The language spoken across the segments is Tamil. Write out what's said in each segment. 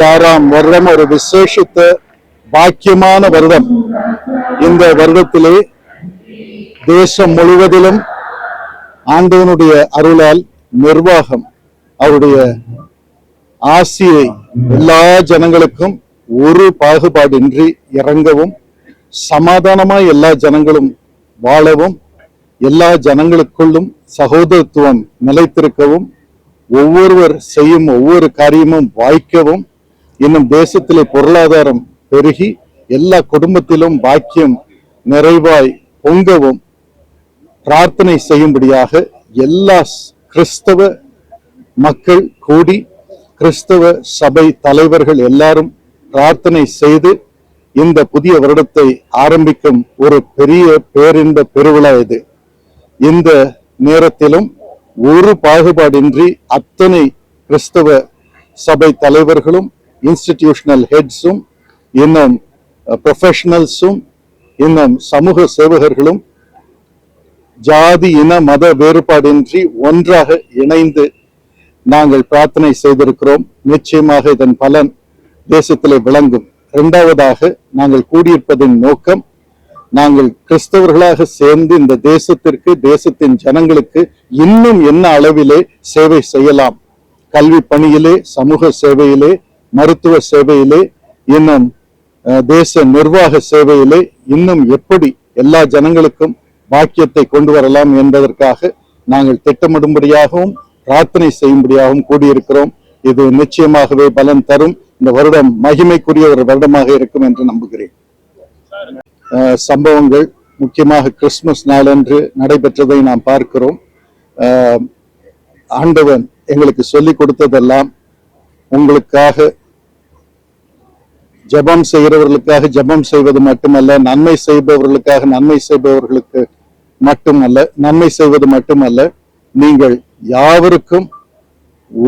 ஆறாம் வருடம் ஒரு விசேஷித்த பாக்கியமான வருடம். இந்த வருடத்திலே தேசம் முழுவதிலும் ஆண்டவனுடைய அருளால் நிர்வாகம் அவருடைய ஆசியை எல்லா ஜனங்களுக்கும் ஒரு பாகுபாடின்றி இறங்கவும், சமாதானமாய் எல்லா ஜனங்களும் வாழவும், எல்லா ஜனங்களுக்குள்ளும் சகோதரத்துவம் நிலைத்திருக்கவும், ஒவ்வொருவர் செய்யும் ஒவ்வொரு காரியமும் வாய்க்கவும், இன்னும் தேசத்திலே பொருளாதாரம் பெருகி எல்லா குடும்பத்திலும் பாக்கியம் நிறைவாய் பொங்கவும் பிரார்த்தனை செய்யும்படியாக எல்லா கிறிஸ்தவ மக்கள் கூடி, கிறிஸ்தவ சபை தலைவர்கள் எல்லாரும் பிரார்த்தனை செய்து இந்த புதிய வருடத்தை ஆரம்பிக்கும் ஒரு பெரிய பேரின்ப பெருவிழா இது. இந்த நேரத்திலும் ஒரு பாகுபாடின்றி அத்தனை கிறிஸ்தவ சபை தலைவர்களும், இன்ஸ்டிடியூஷனல் ஹெட்ஸும், இன்னும் ப்ரொஃபஷனல்ஸும், இன்னும் சமூக சேவகர்களும் ஜாதி இன மத வேறுபாடின்றி ஒன்றாக இணைந்து நாங்கள் பிரார்த்தனை செய்திருக்கிறோம். நிச்சயமாக இதன் பலன் தேசத்திலே விளங்கும். இரண்டாவதாக, நாங்கள் கூடியிருப்பதின் நோக்கம், நாங்கள் கிறிஸ்தவர்களாக சேர்ந்து இந்த தேசத்திற்கு, தேசத்தின் ஜனங்களுக்கு இன்னும் என்ன அளவிலே சேவை செய்யலாம், கல்வி பணியிலே, சமூக சேவையிலே, மருத்துவ சேவையிலே, இன்னும் தேச நிர்வாக சேவையிலே இன்னும் எப்படி எல்லா ஜனங்களுக்கும் பாக்கியத்தை கொண்டு வரலாம் என்பதற்காக நாங்கள் திட்டமிடும்படியாகவும் பிரார்த்தனை செய்யும்படியாகவும் கூடியிருக்கிறோம். இது நிச்சயமாகவே பலன் தரும். இந்த வருடம் மகிமைக்குரிய ஒரு வருடமாக இருக்கும் என்று நம்புகிறேன். சம்பவங்கள் முக்கியமாக கிறிஸ்துமஸ் நாளன்று நடைபெற்றதை நாம் பார்க்கிறோம். ஆண்டவன் எங்களுக்கு சொல்லிக் கொடுத்ததெல்லாம் உங்களுக்காக ஜெபம் செய்கிறவர்களுக்காக ஜெபம் செய்வது மட்டுமல்ல, நன்மை செய்பவர்களுக்காக நன்மை செய்பவர்களுக்கு மட்டுமல்ல, நன்மை செய்வது மட்டுமல்ல, நீங்கள் யாவருக்கும்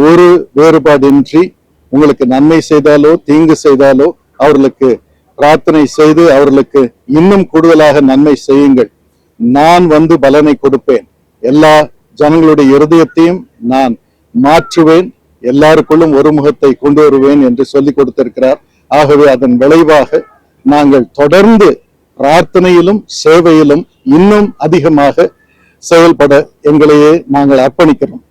ஒரு வேறுபாடின்றி உங்களுக்கு நன்மை செய்தாலோ தீங்கு செய்தாலோ அவர்களுக்கு பிரார்த்தனை செய்து அவர்களுக்கு இன்னும் கூடுதலாக நன்மை செய்யுங்கள். நான் வந்து பலனை கொடுப்பேன், எல்லா ஜனங்களுடைய இருதயத்தையும் நான் மாற்றுவேன், எல்லாருக்குள்ளும் ஒரு முகத்தை கொண்டு வருவேன் என்று சொல்லிக் கொடுத்திருக்கிறார். ஆகவே அதன் விளைவாக நாங்கள் தொடர்ந்து பிரார்த்தனையிலும் சேவையிலும் இன்னும் அதிகமாக செயல்பட எங்களையே நாங்கள் அர்ப்பணிக்கிறோம்.